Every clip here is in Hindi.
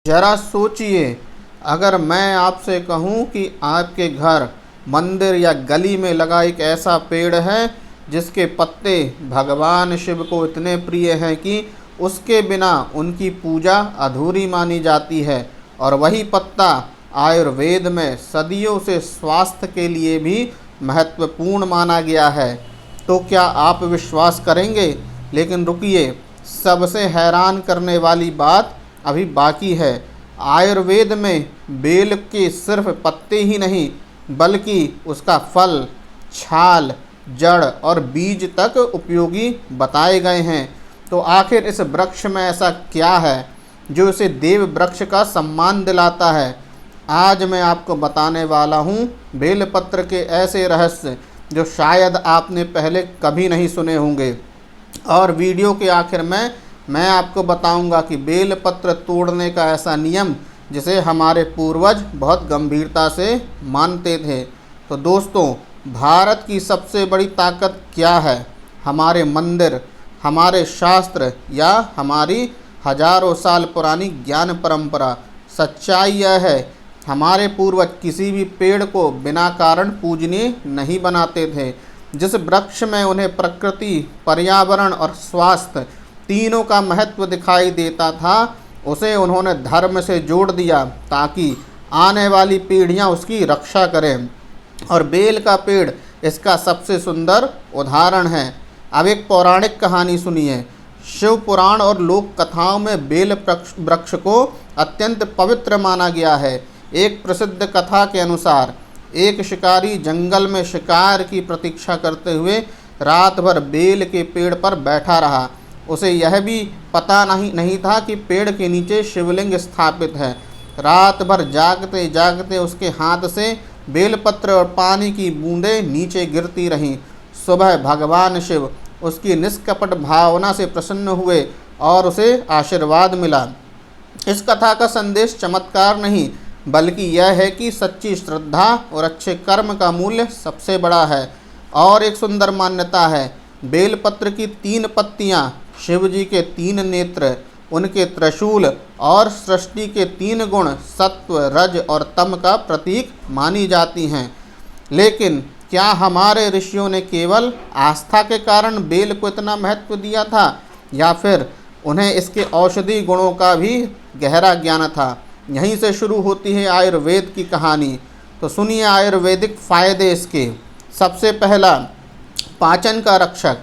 जरा सोचिए, अगर मैं आपसे कहूँ कि आपके घर, मंदिर या गली में लगा एक ऐसा पेड़ है जिसके पत्ते भगवान शिव को इतने प्रिय हैं कि उसके बिना उनकी पूजा अधूरी मानी जाती है, और वही पत्ता आयुर्वेद में सदियों से स्वास्थ्य के लिए भी महत्वपूर्ण माना गया है, तो क्या आप विश्वास करेंगे? लेकिन रुकिए, सबसे हैरान करने वाली बात अभी बाकी है। आयुर्वेद में बेल के सिर्फ पत्ते ही नहीं, बल्कि उसका फल, छाल, जड़ और बीज तक उपयोगी बताए गए हैं। तो आखिर इस वृक्ष में ऐसा क्या है जो इसे देव वृक्ष का सम्मान दिलाता है? आज मैं आपको बताने वाला हूँ बेलपत्र के ऐसे रहस्य जो शायद आपने पहले कभी नहीं सुने होंगे। और वीडियो के आखिर में मैं आपको बताऊंगा कि बेलपत्र तोड़ने का ऐसा नियम जिसे हमारे पूर्वज बहुत गंभीरता से मानते थे। तो दोस्तों, भारत की सबसे बड़ी ताकत क्या है? हमारे मंदिर, हमारे शास्त्र या हमारी हजारों साल पुरानी ज्ञान परंपरा? सच्चाई यह है, हमारे पूर्वज किसी भी पेड़ को बिना कारण पूजनीय नहीं बनाते थे। जिस वृक्ष में उन्हें प्रकृति, पर्यावरण और स्वास्थ्य तीनों का महत्व दिखाई देता था, उसे उन्होंने धर्म से जोड़ दिया ताकि आने वाली पीढ़ियां उसकी रक्षा करें। और बेल का पेड़ इसका सबसे सुंदर उदाहरण है। अब एक पौराणिक कहानी सुनिए। शिव पुराण और लोक कथाओं में बेल वृक्ष को अत्यंत पवित्र माना गया है। एक प्रसिद्ध कथा के अनुसार एक शिकारी जंगल में शिकार की प्रतीक्षा करते हुए रात भर बेल के पेड़ पर बैठा रहा। उसे यह भी पता नहीं था कि पेड़ के नीचे शिवलिंग स्थापित है। रात भर जागते जागते उसके हाथ से बेलपत्र और पानी की बूंदें नीचे गिरती रहीं। सुबह भगवान शिव उसकी निष्कपट भावना से प्रसन्न हुए और उसे आशीर्वाद मिला। इस कथा का संदेश चमत्कार नहीं, बल्कि यह है कि सच्ची श्रद्धा और अच्छे कर्म का मूल्य सबसे बड़ा है। और एक सुंदर मान्यता है, बेलपत्र की 3 पत्तियां शिव जी के 3 नेत्र, उनके त्रिशूल और सृष्टि के 3 गुण सत्व, रज और तम का प्रतीक मानी जाती हैं। लेकिन क्या हमारे ऋषियों ने केवल आस्था के कारण बेल को इतना महत्व दिया था, या फिर उन्हें इसके औषधि गुणों का भी गहरा ज्ञान था? यहीं से शुरू होती है आयुर्वेद की कहानी। तो सुनिए आयुर्वेदिक फ़ायदे इसके। सबसे पहला, पाचन का रक्षक।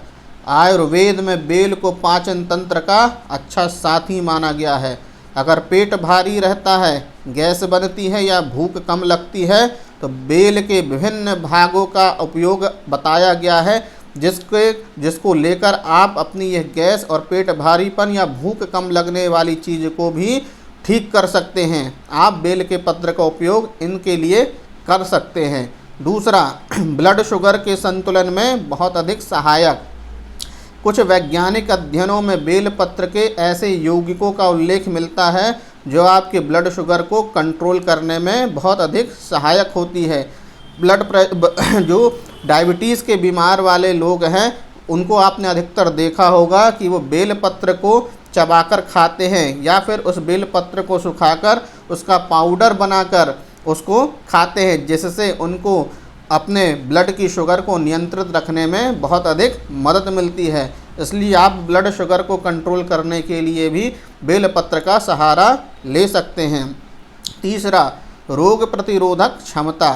आयुर्वेद में बेल को पाचन तंत्र का अच्छा साथी माना गया है। अगर पेट भारी रहता है, गैस बनती है या भूख कम लगती है, तो बेल के विभिन्न भागों का उपयोग बताया गया है, जिसको लेकर आप अपनी यह गैस और पेट भारीपन या भूख कम लगने वाली चीज़ को भी ठीक कर सकते हैं। आप बेल के पत्र का उपयोग इनके लिए कर सकते हैं। दूसरा, ब्लड शुगर के संतुलन में बहुत अधिक सहायक। कुछ वैज्ञानिक अध्ययनों में बेलपत्र के ऐसे यौगिकों का उल्लेख मिलता है जो आपके ब्लड शुगर को कंट्रोल करने में बहुत अधिक सहायक होती है। जो डायबिटीज़ के बीमार वाले लोग हैं, उनको आपने अधिकतर देखा होगा कि वो बेलपत्र को चबाकर खाते हैं, या फिर उस बेलपत्र को सुखाकर उसका पाउडर बनाकर उसको खाते हैं, जिससे उनको अपने ब्लड की शुगर को नियंत्रित रखने में बहुत अधिक मदद मिलती है। इसलिए आप ब्लड शुगर को कंट्रोल करने के लिए भी बेलपत्र का सहारा ले सकते हैं। तीसरा, रोग प्रतिरोधक क्षमता।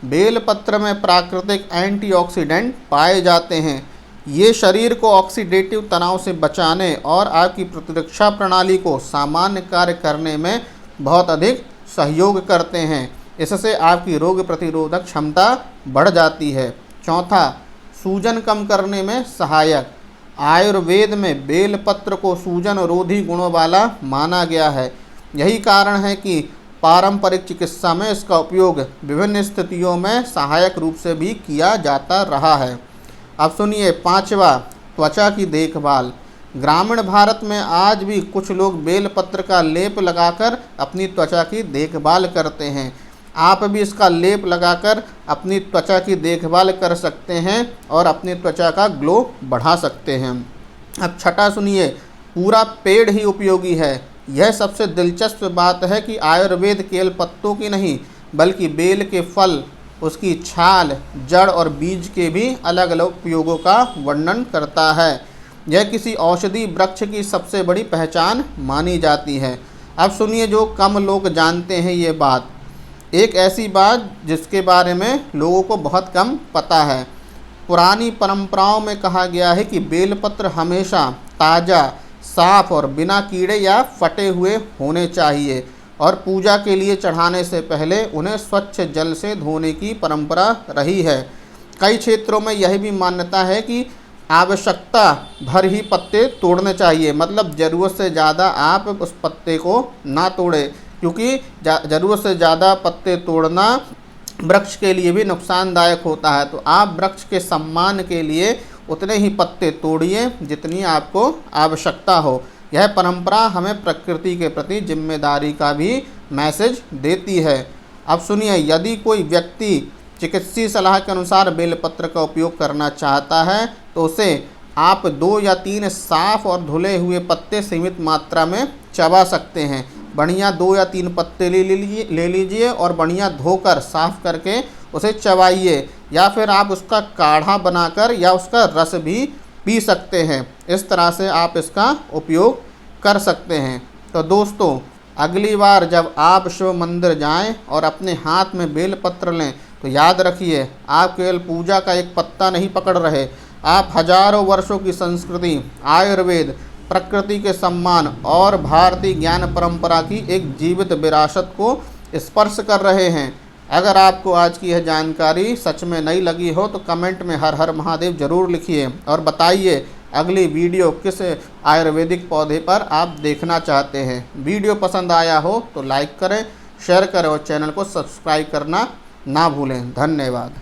बेलपत्र में प्राकृतिक एंटीऑक्सीडेंट पाए जाते हैं। ये शरीर को ऑक्सीडेटिव तनाव से बचाने और आपकी प्रतिरक्षा प्रणाली को सामान्य कार्य करने में बहुत अधिक सहयोग करते हैं। इससे आपकी रोग प्रतिरोधक क्षमता बढ़ जाती है। चौथा, सूजन कम करने में सहायक। आयुर्वेद में बेलपत्र को सूजन रोधी गुणों वाला माना गया है। यही कारण है कि पारंपरिक चिकित्सा में इसका उपयोग विभिन्न स्थितियों में सहायक रूप से भी किया जाता रहा है। अब सुनिए पांचवा, त्वचा की देखभाल। ग्रामीण भारत में आज भी कुछ लोग बेलपत्र का लेप लगाकर अपनी त्वचा की देखभाल करते हैं। आप भी इसका लेप लगाकर अपनी त्वचा की देखभाल कर सकते हैं और अपनी त्वचा का ग्लो बढ़ा सकते हैं। अब छठा सुनिए, पूरा पेड़ ही उपयोगी है। यह सबसे दिलचस्प बात है कि आयुर्वेद केवल पत्तों की नहीं बल्कि बेल के फल, उसकी छाल, जड़ और बीज के भी अलग अलग उपयोगों का वर्णन करता है। यह किसी औषधि वृक्ष की सबसे बड़ी पहचान मानी जाती है। अब सुनिए जो कम लोग जानते हैं ये बात, एक ऐसी बात जिसके बारे में लोगों को बहुत कम पता है। पुरानी परंपराओं में कहा गया है कि बेलपत्र हमेशा ताज़ा, साफ और बिना कीड़े या फटे हुए होने चाहिए और पूजा के लिए चढ़ाने से पहले उन्हें स्वच्छ जल से धोने की परंपरा रही है। कई क्षेत्रों में यह भी मान्यता है कि आवश्यकता भर ही पत्ते तोड़ने चाहिए, मतलब ज़रूरत से ज़्यादा आप उस पत्ते को ना तोड़ें, क्योंकि ज़रूरत से ज़्यादा पत्ते तोड़ना वृक्ष के लिए भी नुकसानदायक होता है। तो आप वृक्ष के सम्मान के लिए उतने ही पत्ते तोड़िए जितनी आपको आवश्यकता हो। यह परंपरा हमें प्रकृति के प्रति जिम्मेदारी का भी मैसेज देती है। अब सुनिए, यदि कोई व्यक्ति चिकित्सीय सलाह के अनुसार बेलपत्र का उपयोग करना चाहता है तो उसे आप 2 या 3 साफ और धुले हुए पत्ते सीमित मात्रा में चबा सकते हैं। बढ़िया 2 या 3 पत्ते ले लीजिए और बढ़िया धोकर साफ करके उसे चबाइए, या फिर आप उसका काढ़ा बनाकर या उसका रस भी पी सकते हैं। इस तरह से आप इसका उपयोग कर सकते हैं। तो दोस्तों, अगली बार जब आप शिव मंदिर जाएं और अपने हाथ में बेलपत्र लें तो याद रखिए, आप केवल पूजा का एक पत्ता नहीं पकड़ रहे, आप हजारों वर्षों की संस्कृति, आयुर्वेद, प्रकृति के सम्मान और भारतीय ज्ञान परंपरा की एक जीवित विरासत को स्पर्श कर रहे हैं। अगर आपको आज की यह जानकारी सच में नई लगी हो तो कमेंट में हर हर महादेव जरूर लिखिए और बताइए अगली वीडियो किस आयुर्वेदिक पौधे पर आप देखना चाहते हैं। वीडियो पसंद आया हो तो लाइक करें, शेयर करें और चैनल को सब्सक्राइब करना ना भूलें। धन्यवाद।